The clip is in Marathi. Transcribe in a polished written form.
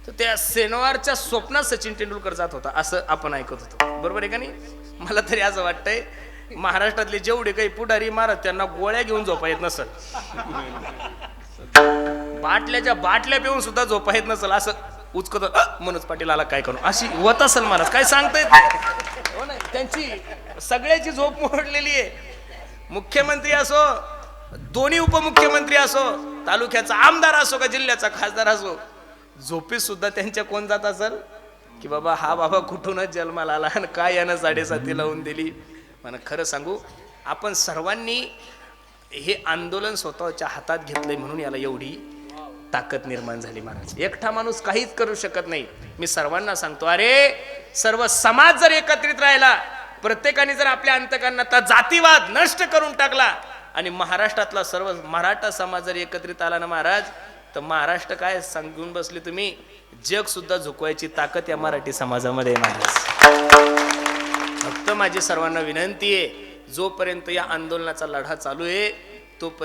तर त्या शनिवारच्या स्वप्नात सचिन तेंडुलकर जात होता असं आपण ऐकत होतो, बरोबर आहे का नाही? मला तरी असं वाटतंय महाराष्ट्रातले जेवढे काही पुढारी महाराज त्यांना गोळ्या घेऊन झोपा येत नसल, बाटल्याच्या बाटल्या पिऊन सुद्धा झोपा येत नसल, असं उचकत मनोज पाटील आला काय करू अशी होत असेल महाराज, काय सांगता येत नाही. हो ना, त्यांची सगळ्याची झोप मोडलेली आहे. मुख्यमंत्री असो, दोन्ही उपमुख्यमंत्री असो, तालुक्याचा आमदार असो का जिल्ह्याचा खासदार असो, झोपेत सुद्धा त्यांच्या कोण जात असेल की बाबा हा बाबा कुठूनच जन्माला आला आणि काय यानं 7:30 लावून दिली. मला खरं सांगू, आपण सर्वांनी हे आंदोलन स्वतःच्या हातात घेतलंय म्हणून याला एवढी ताकद निर्माण झाली. महाराज एकटा माणूस काहीच करू शकत नाही. मी सर्वांना सांगतो, अरे सर्व समाज जर एकत्रित राहिला, प्रत्येकाने जर आपल्या अंतकरणातला जातीवाद नष्ट करून टाकला आणि महाराष्ट्रातला सर्व मराठा समाज जर एकत्रित आला ना महाराज, तर महाराष्ट्र काय सांगून बसले तुम्ही, जग सुद्धा झुकवायची ताकद या मराठी समाजामध्ये आहे महाराज. फक्त माझी सर्वांना विनंती आहे, जोपर्यंत या आंदोलनाचा लढा चालू आहे